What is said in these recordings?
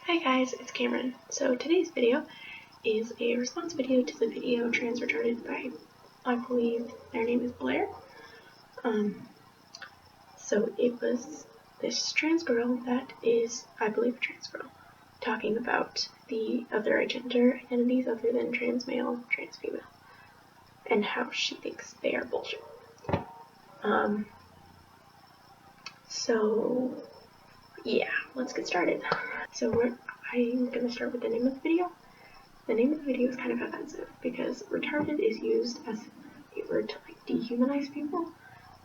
Hi guys, it's Cameron. So today's video is a response video to the video Trans Retarded by, I believe their name is Blaire. So it was this trans girl that is, I believe, a trans girl, talking about the other gender identities other than trans male, trans female, and how she thinks they are bullshit. So yeah, let's get started. So I'm gonna start with the name of the video. The name of the video is kind of offensive because retarded is used as a word to dehumanize people,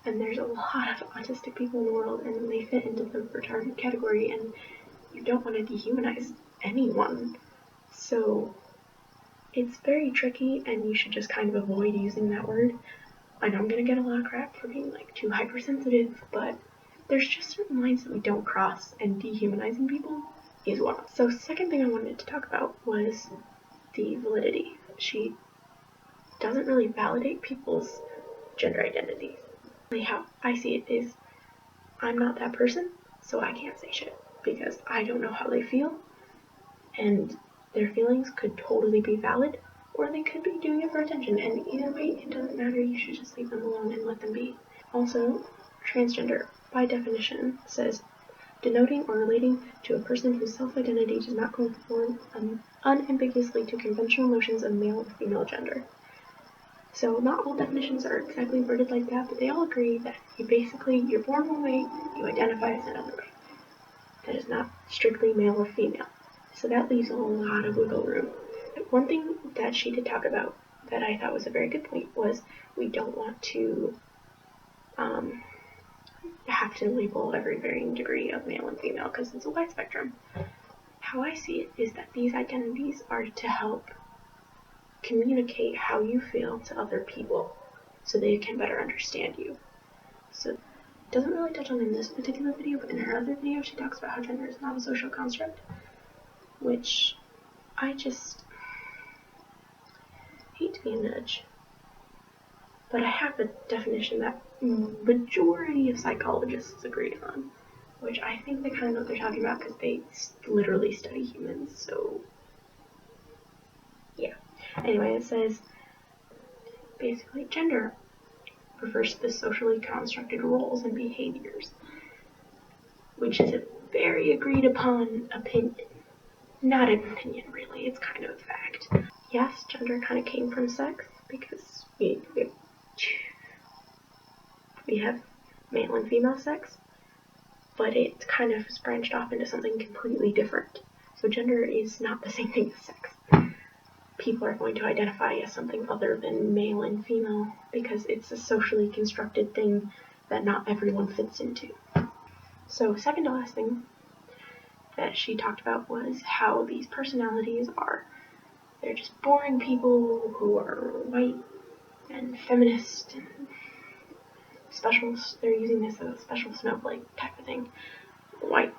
and there's a lot of autistic people in the world and they fit into the retarded category, and you don't want to dehumanize anyone. So it's very tricky and you should just kind of avoid using that word. I know I'm gonna get a lot of crap for being too hypersensitive, but there's just certain lines that we don't cross, and dehumanizing people is one. So second thing I wanted to talk about was the validity. She doesn't really validate people's gender identities. How I see it is, I'm not that person, so I can't say shit because I don't know how they feel, and their feelings could totally be valid, or they could be doing it for attention, and either way, it doesn't matter. You should just leave them alone and let them be. Also, transgender, by definition, says denoting or relating to a person whose self-identity does not conform unambiguously to conventional notions of male or female gender. So not all definitions are exactly worded like that, but they all agree that you're born one way, you identify as another way. That is not strictly male or female. So that leaves a lot of wiggle room. One thing that she did talk about that I thought was a very good point was we don't want to have to label every varying degree of male and female because it's a wide spectrum. How I see it is that these identities are to help communicate how you feel to other people so they can better understand you. So it doesn't really touch on in this particular video, but in her other video she talks about how gender is not a social construct, which I just hate to be a nudge, but I have a definition that majority of psychologists agree on, which I think they kind of know what they're talking about because they literally study humans, so yeah. Anyway, it says, basically, gender refers to the socially constructed roles and behaviors, which is a very agreed upon opinion. Not an opinion, really, it's kind of a fact. Yes, gender kind of came from sex, because we have male and female sex, but it kind of branched off into something completely different. So gender is not the same thing as sex. People are going to identify as something other than male and female because it's a socially constructed thing that not everyone fits into. So second to last thing that she talked about was how these personalities they're just boring people who are white and feminist and special. They're using this as a special snowflake type of thing. White,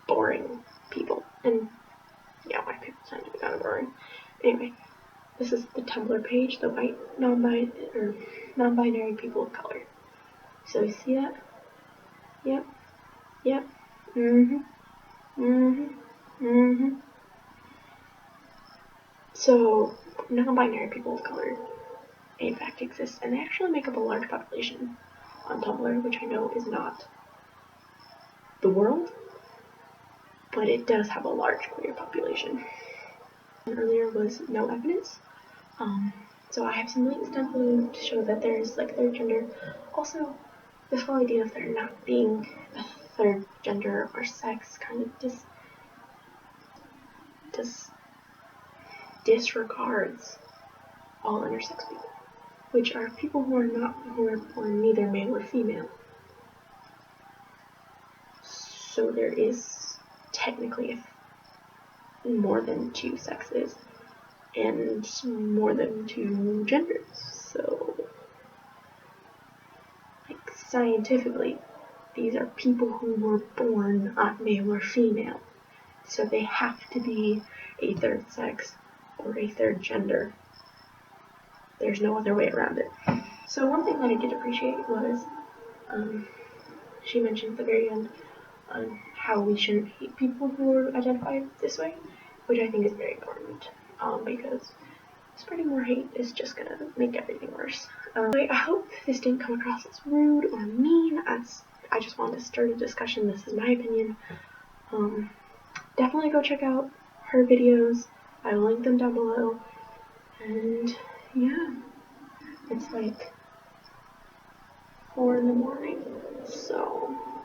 boring people. And yeah, white people tend to be kind of boring. Anyway, this is the Tumblr page, the white non-binary people of color. So you see that? Yep. So non-binary people of color in fact exist, and they actually make up a large population on Tumblr, which I know is not the world, but it does have a large queer population. And earlier was no evidence. So I have some links down below to show that there is third gender. Also, this whole idea of there not being a third gender or sex kind of disregards all intersex people, which are people who are born neither male or female. So there is technically more than two sexes and more than two genders. So, scientifically, these are people who were born not male or female. So they have to be a third sex or a third gender. There's no other way around it. So one thing that I did appreciate was she mentioned at the very end how we shouldn't hate people who are identified this way, which I think is very important, because spreading more hate is just gonna make everything worse. I hope this didn't come across as rude or mean. I just wanted to start a discussion. This is my opinion. Definitely go check out her videos. I will link them down below. And yeah, it's like 4 in the morning, so